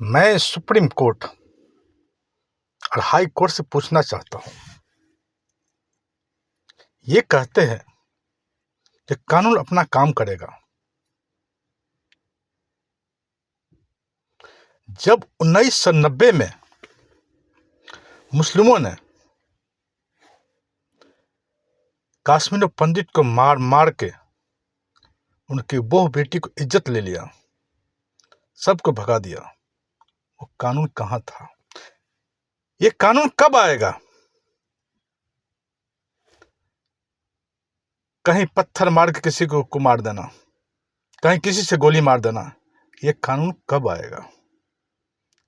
मैं supreme court और high court से पूछना चाहता हूं। ये कहते हैं कि कानून अपना काम करेगा। जब 1990 में मुस्लिमों ने काश्मीर पंडित को मार मार के उनकी बहू बेटी को इज्जत ले लिया, सबको भगा दिया, वो कानून कहां था? ये कानून कब आएगा? कहीं पत्थर मार के किसी को मार देना, कहीं किसी से गोली मार देना, ये कानून कब आएगा?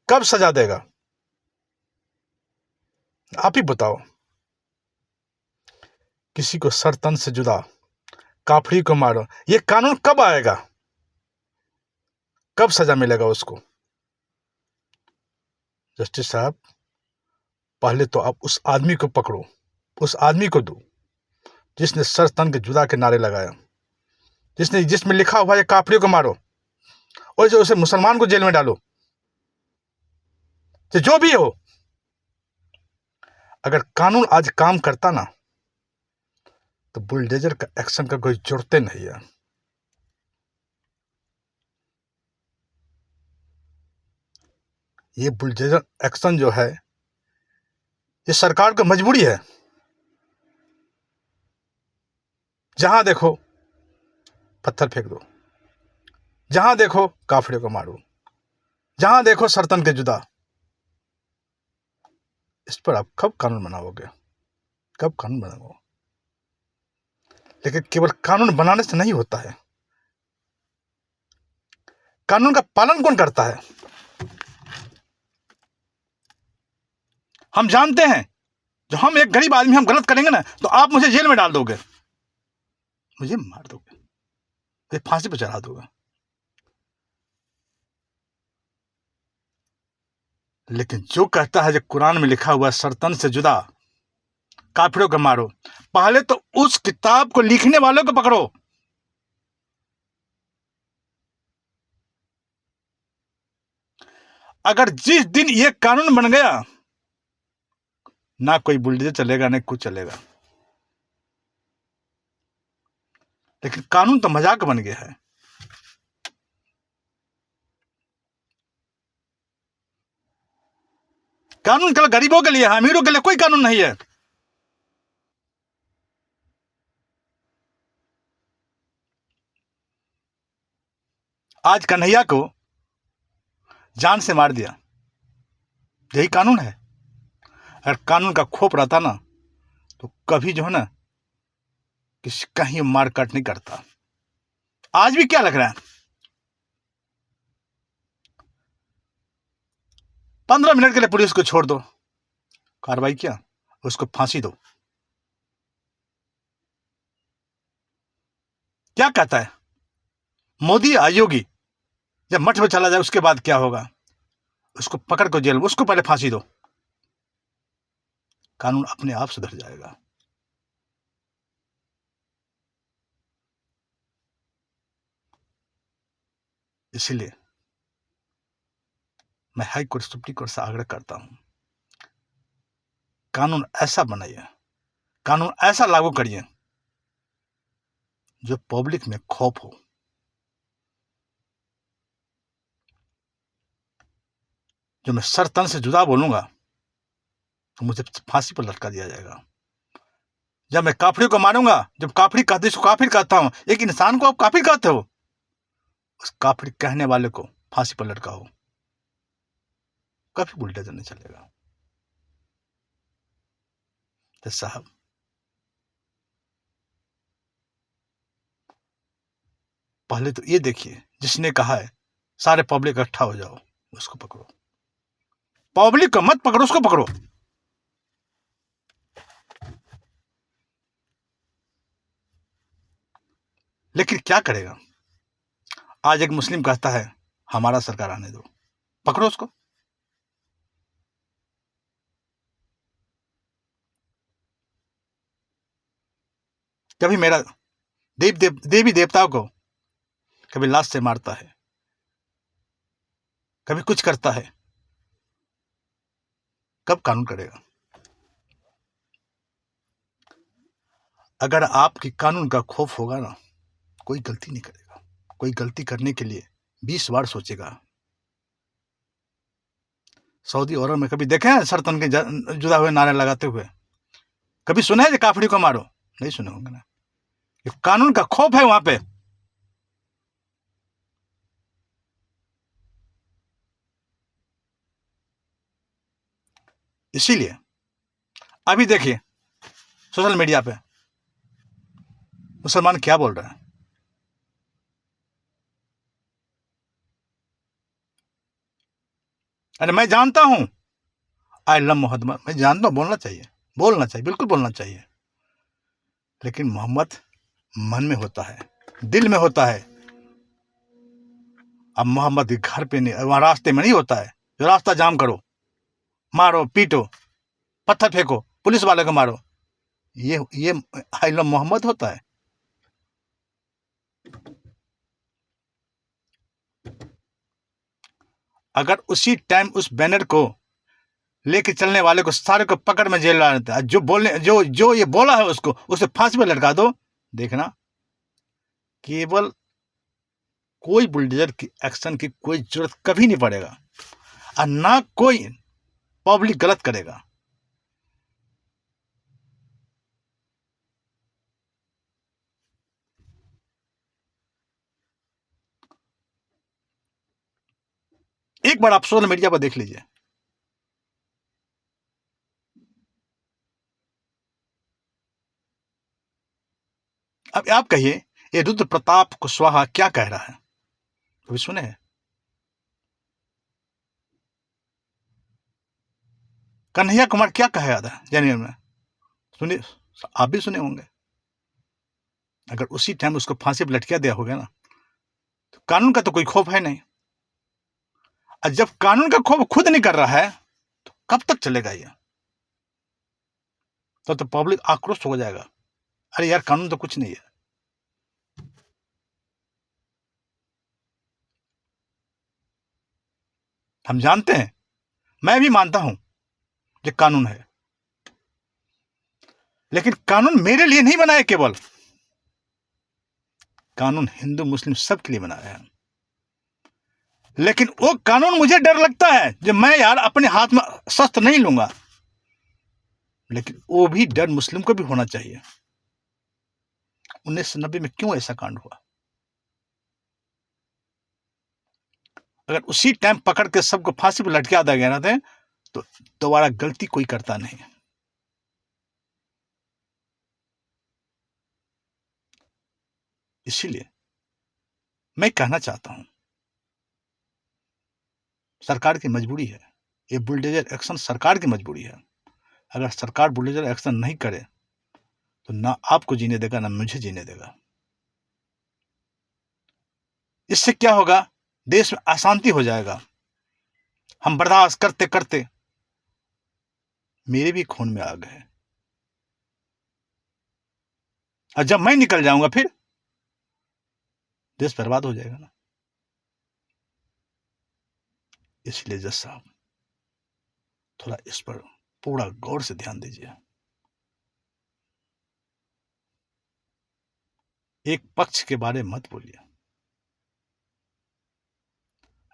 कब सजा देगा? आप ही बताओ। किसी को सर तन से जुदा, काफड़ी को मारो, ये कानून कब आएगा? कब सजा मिलेगा उसको? जस्टिस साहब, पहले तो आप उस आदमी को पकड़ो, उस आदमी को दो जिसने सर तन के जुदा के नारे लगाया, जिसमें लिखा हुआ है काफिरों को मारो, और जो उसे मुसलमान को जेल में डालो, जो भी हो। अगर कानून आज काम करता ना, तो बुलडोजर का एक्शन का कोई जरूरत नहीं है। ये बुलडोजर एक्शन जो है, ये सरकार की मजबूरी है। जहां देखो पत्थर फेंक दो, जहां देखो काफिरों को मारो, जहां देखो सरतन के जुदा। इस पर आप कब कानून बनाओगे? कब कानून बनाओगे? लेकिन केवल कानून बनाने से नहीं होता है। कानून का पालन कौन करता है? हम जानते हैं, जो हम एक गरीब आदमी हम गलत करेंगे ना, तो आप मुझे जेल में डाल दोगे, मुझे मार दोगे, मुझे फांसी पर चढ़ा दोगे। लेकिन जो कहता है, जो कुरान में लिखा हुआ है सरतन से जुदा, काफिरों को मारो, पहले तो उस किताब को लिखने वालों को पकड़ो। अगर जिस दिन ये कानून बन गया, ना कोई बुलडोजर चलेगा, ना कुछ चलेगा। लेकिन कानून तो मजाक बन गया है। कानून केवल गरीबों के लिए है, अमीरों के लिए कोई कानून नहीं है। आज कन्हैया को जान से मार दिया, यही कानून है। अगर कानून का खोप रहता ना, तो कभी जो है ना, किसी कहीं मार काट नहीं करता। आज भी क्या लग रहा है, 15 मिनट के लिए पुलिस को छोड़ दो, कार्रवाई किया, उसको फांसी दो। क्या कहता है मोदी आयोगी? जब मठ में चला जाए उसके बाद क्या होगा? उसको पकड़ को जेल में, उसको पहले फांसी दो, कानून अपने आप सुधर जाएगा। इसलिए मैं हाई कोर्ट, सुप्रीम कोर्ट से आग्रह करता हूं, कानून ऐसा बनाइए, कानून ऐसा लागू करिए जो पब्लिक में खौफ हो। जो मैं सर तन से जुदा बोलूंगा तो मुझे फांसी पर लटका दिया जाएगा। जब मैं काफिर को मारूंगा, जब काफिर कहते इसको काफिर कहता हूं, एक इंसान को आप काफिर कहते हो, उस काफिर कहने वाले को फांसी पर लटकाओ, कभी बुलडोजर नहीं चलेगा। तो साहब, पहले तो ये देखिए, जिसने कहा है सारे पब्लिक इकट्ठा हो जाओ, उसको पकड़ो। पब्लिक को मत पकड़ो, उसको पकड़ो। लेकिन क्या करेगा? आज एक मुस्लिम कहता है हमारा सरकार आने दो, पकड़ो उसको। कभी मेरा देवी देवताओं को कभी लाश से मारता है, कभी कुछ करता है, कब कानून करेगा? अगर आपकी कानून का खौफ होगा ना, कोई गलती नहीं करेगा। कोई गलती करने के लिए 20 बार सोचेगा। सऊदी अरब में कभी देखे हैं सर तन के जुदा हुए नारे लगाते हुए? कभी सुने हैं काफड़ी को मारो? नहीं सुने होंगे ना। कानून का खौफ है वहां पे। इसीलिए अभी देखिए सोशल मीडिया पे मुसलमान क्या बोल रहे हैं। अरे मैं जानता हूं आई लव मोहम्मद, मैं जानता हूं, बोलना चाहिए, बिल्कुल बोलना चाहिए। लेकिन मोहम्मद मन में होता है, दिल में होता है। अब मोहम्मद के घर पे नहीं, वहां रास्ते में नहीं होता है। जो रास्ता जाम करो, मारो, पीटो, पत्थर फेंको, पुलिस वाले को मारो, ये आई लव मोहम्मद होता है। अगर उसी टाइम उस बैनर को लेके चलने वाले को सारे को पकड़ में जेल डाल देता है, जो ये बोला है उसको उसे फांसी पे लटका दो, देखना केवल कोई बुलडोजर की एक्शन की कोई जरूरत कभी नहीं पड़ेगा और ना कोई पब्लिक गलत करेगा। एक बार आप सोशल मीडिया पर देख लीजिए। अब आप कहिए ये रुद्र प्रताप कुशवाहा क्या कह रहा है? कभी सुने हैं? कन्हैया कुमार क्या कहा था जनरल में? सुनिए, आप भी सुने होंगे। अगर उसी टाइम उसको फांसी पर लटका दिया होगा ना, तो कानून का तो कोई खौफ है नहीं। और जब कानून का खौफ खुद नहीं कर रहा है तो कब तक चलेगा ये? तो पब्लिक आक्रोश हो जाएगा, अरे यार कानून तो कुछ नहीं है। हम जानते हैं, मैं भी मानता हूं ये कानून है, लेकिन कानून मेरे लिए नहीं बनाया, केवल कानून हिंदू मुस्लिम सबके लिए बनाया है। लेकिन वो कानून मुझे डर लगता है जब मैं यार अपने हाथ में शस्त्र नहीं लूंगा। लेकिन वो भी डर मुस्लिम को भी होना चाहिए। 1990 में क्यों ऐसा कांड हुआ? अगर उसी टाइम पकड़ के सबको फांसी पर लटका दिया गया था तो दोबारा गलती कोई करता नहीं। इसीलिए मैं कहना चाहता हूं, सरकार की मजबूरी है, ये बुलडोजर एक्शन सरकार की मजबूरी है। अगर सरकार बुलडोजर एक्शन नहीं करे तो ना आपको जीने देगा ना मुझे जीने देगा। इससे क्या होगा? देश में अशांति हो जाएगा। हम बर्दाश्त करते करते मेरे भी खून में आग है, और जब मैं निकल जाऊंगा फिर देश बर्बाद हो जाएगा ना। इसलिए जज साहब थोड़ा इस पर पूरा गौर से ध्यान दीजिए। एक पक्ष के बारे में मत बोलिए।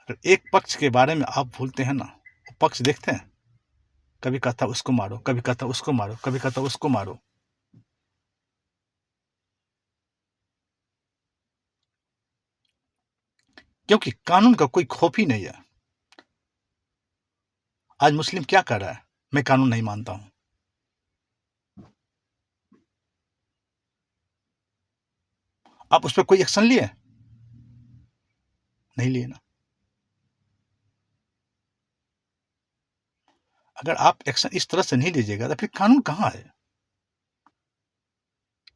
अगर एक पक्ष के बारे में आप बोलते हैं ना, वो पक्ष देखते हैं, कभी कहता उसको मारो, कभी कहता उसको मारो, कभी कहता उसको मारो। क्योंकि कानून का कोई खौफ ही नहीं है। आज मुस्लिम क्या कर रहा है? मैं कानून नहीं मानता हूं। आप उस पर कोई एक्शन लिए? नहीं लिए ना। अगर आप एक्शन इस तरह से नहीं लीजिएगा तो फिर कानून कहां है?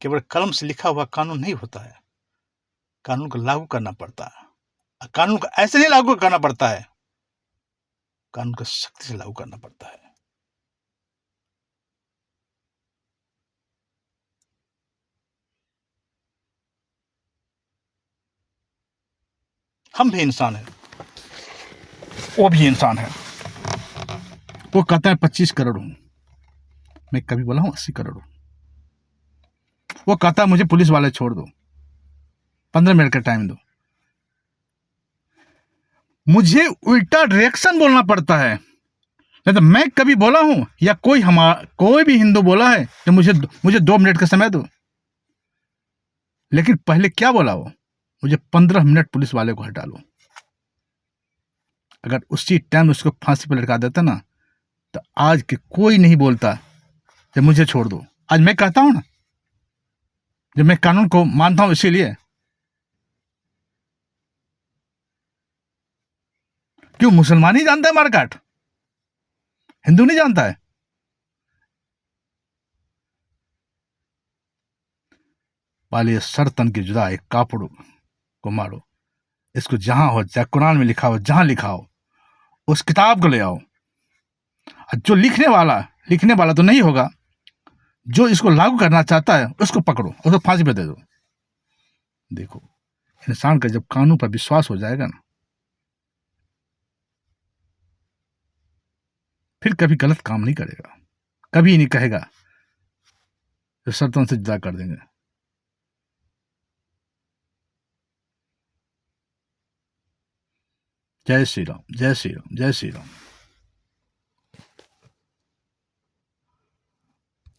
केवल कलम से लिखा हुआ कानून नहीं होता है, कानून को लागू करना पड़ता है। कानून को ऐसे नहीं लागू करना पड़ता है, कानून को सख्ती से लागू करना पड़ता है। हम भी इंसान हैं, वो भी इंसान है। वो कहता है 25 करोड़ हूं, मैं कभी बोला हूं 80 करोड़ हूं। वो कहता है मुझे पुलिस वाले छोड़ दो, 15 मिनट का टाइम दो। मुझे उल्टा रिएक्शन बोलना पड़ता है। नहीं तो मैं कभी बोला हूं या कोई भी हिंदू बोला है कि मुझे 2 मिनट का समय दो। लेकिन पहले क्या बोला वो, मुझे 15 मिनट पुलिस वाले को हटा लो। अगर उसी टाइम उसको फांसी पर लटका देता ना, तो आज के कोई नहीं बोलता कि मुझे छोड़ दो। आज मैं कहता हूं ना, जब मैं कानून को मानता हूं, इसीलिए क्यों मुसलमान ही जानता है मारकाट, हिंदू नहीं जानता है। पालिए सर तन की जुदा, एक कापड़ को मारो। इसको जहां हो, चाहे कुरान में लिखा हो, जहां लिखा हो, उस किताब को ले आओ। जो लिखने वाला तो नहीं होगा, जो इसको लागू करना चाहता है उसको पकड़ो, उसको फांसी पे दे दो। देखो, इंसान का जब कानून पर विश्वास हो जाएगा ना, फिर कभी गलत काम नहीं करेगा, कभी नहीं कहेगा तो शर्तों से जुदा कर देंगे। जय श्री राम, जय श्री राम, जय श्री राम।